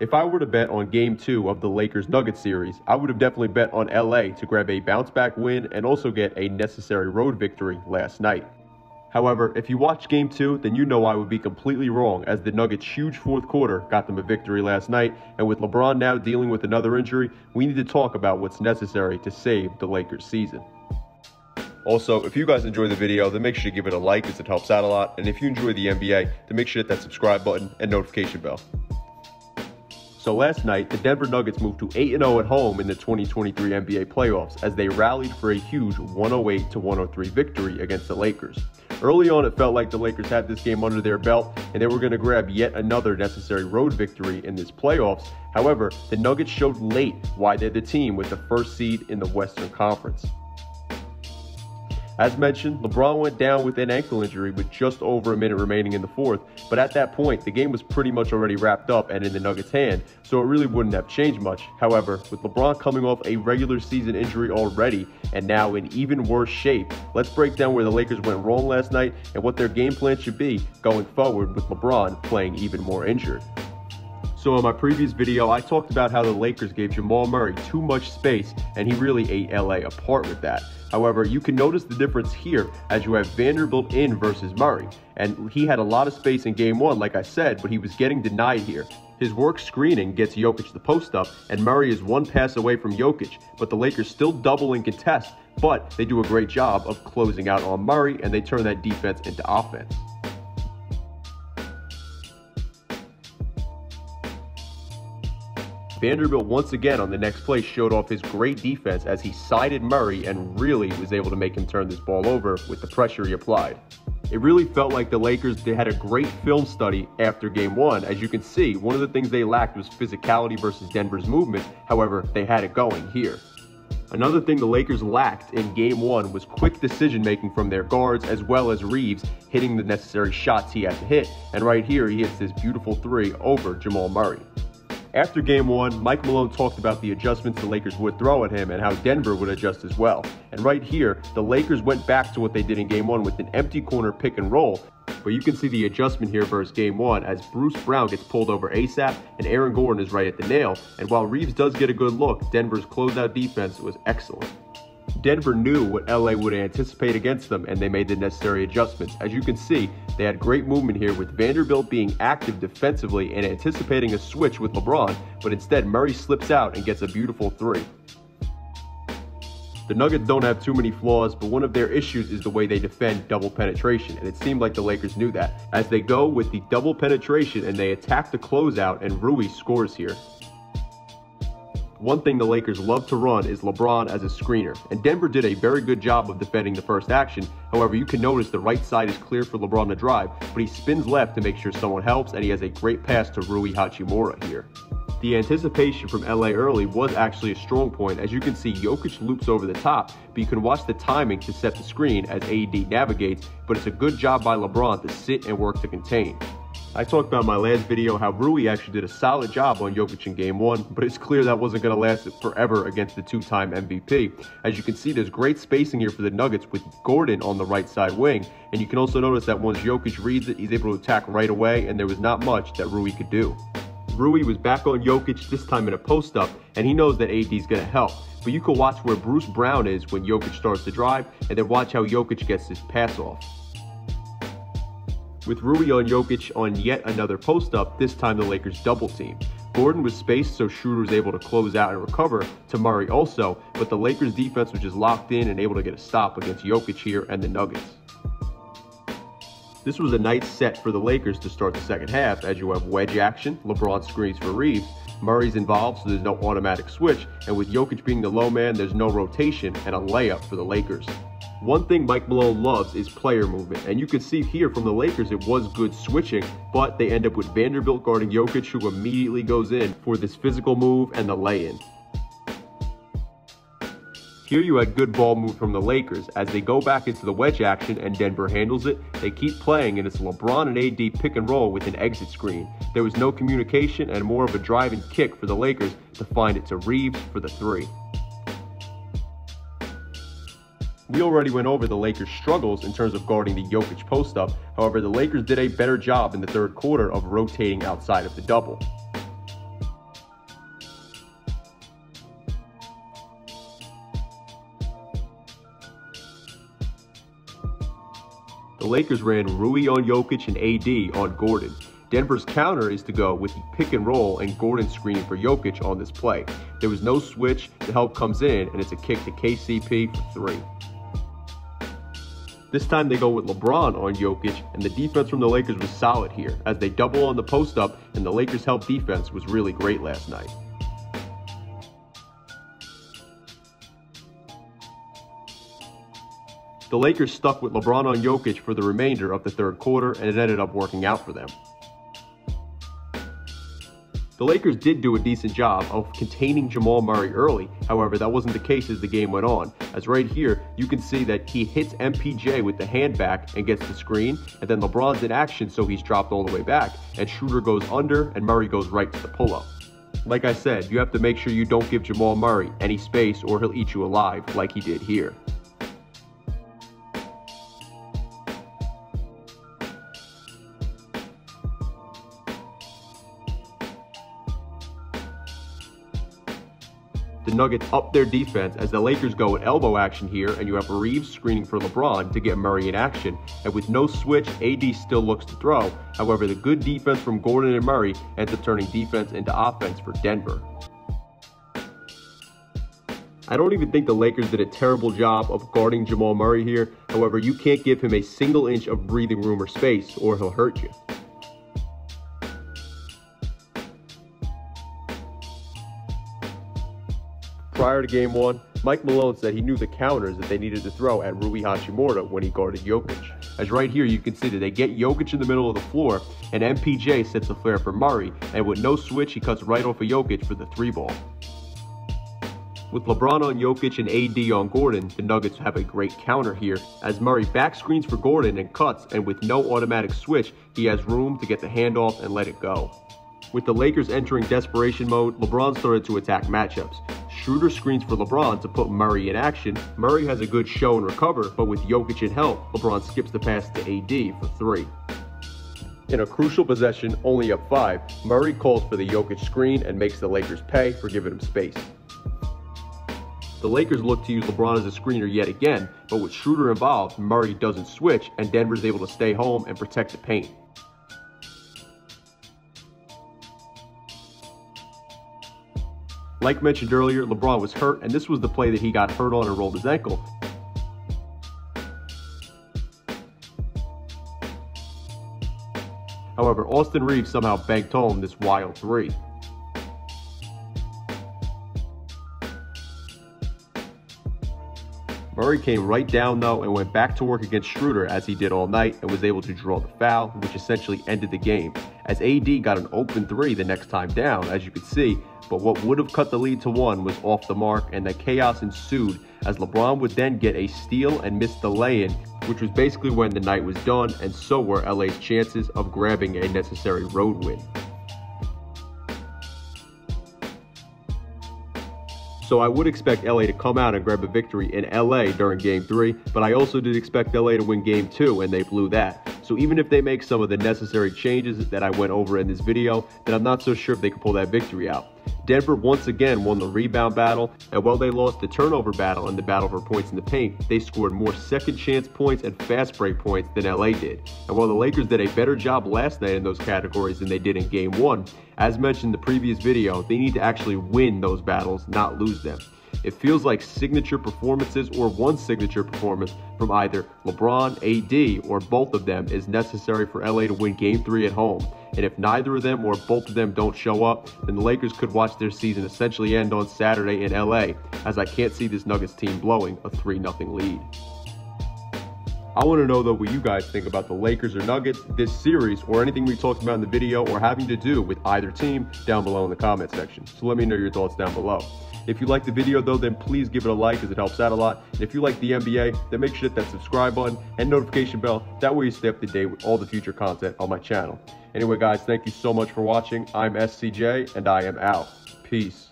If I were to bet on Game 2 of the Lakers-Nuggets series, I would have definitely bet on LA to grab a bounce-back win and also get a necessary road victory last night. However, if you watch Game 2, then you know I would be completely wrong, as the Nuggets' huge fourth quarter got them a victory last night, and with LeBron now dealing with another injury, we need to talk about what's necessary to save the Lakers' season. Also, if you guys enjoy the video, then make sure to give it a like as it helps out a lot, and if you enjoy the NBA, then make sure to hit that subscribe button and notification bell. So last night, the Denver Nuggets moved to 8-0 at home in the 2023 NBA playoffs as they rallied for a huge 108-103 victory against the Lakers. Early on, it felt like the Lakers had this game under their belt and they were going to grab yet another necessary road victory in this playoffs. However, the Nuggets showed late why they're the team with the first seed in the Western Conference. As mentioned, LeBron went down with an ankle injury with just over a minute remaining in the fourth, but at that point, the game was pretty much already wrapped up and in the Nuggets' hand, so it really wouldn't have changed much. However, with LeBron coming off a regular season injury already and now in even worse shape, let's break down where the Lakers went wrong last night and what their game plan should be going forward with LeBron playing even more injured. So in my previous video, I talked about how the Lakers gave Jamal Murray too much space and he really ate LA apart with that. However, you can notice the difference here as you have Vanderbilt in versus Murray. And he had a lot of space in game one, like I said, but he was getting denied here. His work screening gets Jokic the post up, and Murray is one pass away from Jokic, but the Lakers still double and contest, but they do a great job of closing out on Murray, and they turn that defense into offense. Vanderbilt once again on the next play showed off his great defense as he sided Murray and really was able to make him turn this ball over with the pressure he applied. It really felt like the Lakers had a great film study after game one. As you can see, one of the things they lacked was physicality versus Denver's movement. However, they had it going here. Another thing the Lakers lacked in game one was quick decision making from their guards, as well as Reeves hitting the necessary shots he had to hit. And right here, he hits this beautiful three over Jamal Murray. After game one, Mike Malone talked about the adjustments the Lakers would throw at him and how Denver would adjust as well. And right here, the Lakers went back to what they did in game one with an empty corner pick and roll. But you can see the adjustment here versus game one as Bruce Brown gets pulled over ASAP and Aaron Gordon is right at the nail. And while Reeves does get a good look, Denver's closeout defense was excellent. Denver knew what LA would anticipate against them and they made the necessary adjustments. As you can see, they had great movement here with Vanderbilt being active defensively and anticipating a switch with LeBron, but instead Murray slips out and gets a beautiful three. The Nuggets don't have too many flaws, but one of their issues is the way they defend double penetration, and it seemed like the Lakers knew that, as they go with the double penetration and they attack the closeout and Rui scores here. One thing the Lakers love to run is LeBron as a screener, and Denver did a very good job of defending the first action. However, you can notice the right side is clear for LeBron to drive, but he spins left to make sure someone helps, and he has a great pass to Rui Hachimura here. The anticipation from LA early was actually a strong point. As you can see, Jokic loops over the top, but you can watch the timing to set the screen as AD navigates, but it's a good job by LeBron to sit and work to contain. I talked about in my last video how Rui actually did a solid job on Jokic in game one, but it's clear that wasn't going to last forever against the two-time MVP. As you can see, there's great spacing here for the Nuggets with Gordon on the right side wing, and you can also notice that once Jokic reads it, he's able to attack right away, and there was not much that Rui could do. Rui was back on Jokic, this time in a post-up, and he knows that AD's going to help. But you can watch where Bruce Brown is when Jokic starts to drive, and then watch how Jokic gets his pass off. With Rui on Jokic on yet another post-up, this time the Lakers double team. Gordon was spaced so Schroeder was able to close out and recover to Murray also, but the Lakers defense was just locked in and able to get a stop against Jokic here and the Nuggets. This was a nice set for the Lakers to start the second half as you have wedge action, LeBron screens for Reeves, Murray's involved so there's no automatic switch, and with Jokic being the low man there's no rotation and a layup for the Lakers. One thing Mike Malone loves is player movement, and you can see here from the Lakers it was good switching, but they end up with Vanderbilt guarding Jokic, who immediately goes in for this physical move and the lay-in. Here you had good ball move from the Lakers. As they go back into the wedge action and Denver handles it, they keep playing and it's LeBron and AD pick and roll with an exit screen. There was no communication and more of a drive and kick for the Lakers to find it to Reeves for the three. We already went over the Lakers' struggles in terms of guarding the Jokic post-up. However, the Lakers did a better job in the third quarter of rotating outside of the double. The Lakers ran Rui on Jokic and AD on Gordon. Denver's counter is to go with the pick and roll and Gordon screening for Jokic on this play. There was no switch, the help comes in, and it's a kick to KCP for 3. This time they go with LeBron on Jokic, and the defense from the Lakers was solid here, as they double on the post-up, and the Lakers' help defense was really great last night. The Lakers stuck with LeBron on Jokic for the remainder of the third quarter, and it ended up working out for them. The Lakers did do a decent job of containing Jamal Murray early, however that wasn't the case as the game went on, as right here you can see that he hits MPJ with the hand back and gets the screen, and then LeBron's in action so he's dropped all the way back, and Schroeder goes under and Murray goes right to the pull-up. Like I said, you have to make sure you don't give Jamal Murray any space or he'll eat you alive like he did here. The Nuggets up their defense as the Lakers go with elbow action here, and you have Reeves screening for LeBron to get Murray in action, and with no switch, AD still looks to throw. However, the good defense from Gordon and Murray ends up turning defense into offense for Denver. I don't even think the Lakers did a terrible job of guarding Jamal Murray here. However, you can't give him a single inch of breathing room or space or he'll hurt you. Prior to Game 1, Mike Malone said he knew the counters that they needed to throw at Rui Hachimura when he guarded Jokic. As right here you can see that they get Jokic in the middle of the floor, and MPJ sets a flare for Murray, and with no switch he cuts right off of Jokic for the 3-ball. With LeBron on Jokic and AD on Gordon, the Nuggets have a great counter here, as Murray back screens for Gordon and cuts, and with no automatic switch, he has room to get the handoff and let it go. With the Lakers entering desperation mode, LeBron started to attack matchups. Schroeder screens for LeBron to put Murray in action. Murray has a good show and recover, but with Jokic in help, LeBron skips the pass to AD for 3. In a crucial possession, only up 5, Murray calls for the Jokic screen and makes the Lakers pay for giving him space. The Lakers look to use LeBron as a screener yet again, but with Schroeder involved, Murray doesn't switch, and Denver's able to stay home and protect the paint. Like mentioned earlier, LeBron was hurt, and this was the play that he got hurt on and rolled his ankle. However, Austin Reeves somehow banked home this wild 3. Murray came right down though and went back to work against Schroeder as he did all night and was able to draw the foul, which essentially ended the game, as AD got an open 3 the next time down, as you could see, but what would have cut the lead to 1 was off the mark, and the chaos ensued as LeBron would then get a steal and miss the lay-in, which was basically when the night was done, and so were LA's chances of grabbing a necessary road win. So I would expect LA to come out and grab a victory in LA during Game 3, but I also did expect LA to win Game 2, and they blew that. So even if they make some of the necessary changes that I went over in this video, then I'm not so sure if they can pull that victory out. Denver once again won the rebound battle, and while they lost the turnover battle and the battle for points in the paint, they scored more second chance points and fast break points than LA did. And while the Lakers did a better job last night in those categories than they did in Game 1, as mentioned in the previous video, they need to actually win those battles, not lose them. It feels like signature performances or one signature performance from either LeBron, AD, or both of them is necessary for LA to win Game 3 at home. And if neither of them or both of them don't show up, then the Lakers could watch their season essentially end on Saturday in LA, as I can't see this Nuggets team blowing a 3-0 lead. I want to know though what you guys think about the Lakers or Nuggets, this series, or anything we talked about in the video or having to do with either team down below in the comment section. So let me know your thoughts down below. If you liked the video though, then please give it a like as it helps out a lot. And if you like the NBA, then make sure to hit that subscribe button and notification bell. That way you stay up to date with all the future content on my channel. Anyway guys, thank you so much for watching. I'm SCJ and I am out. Peace.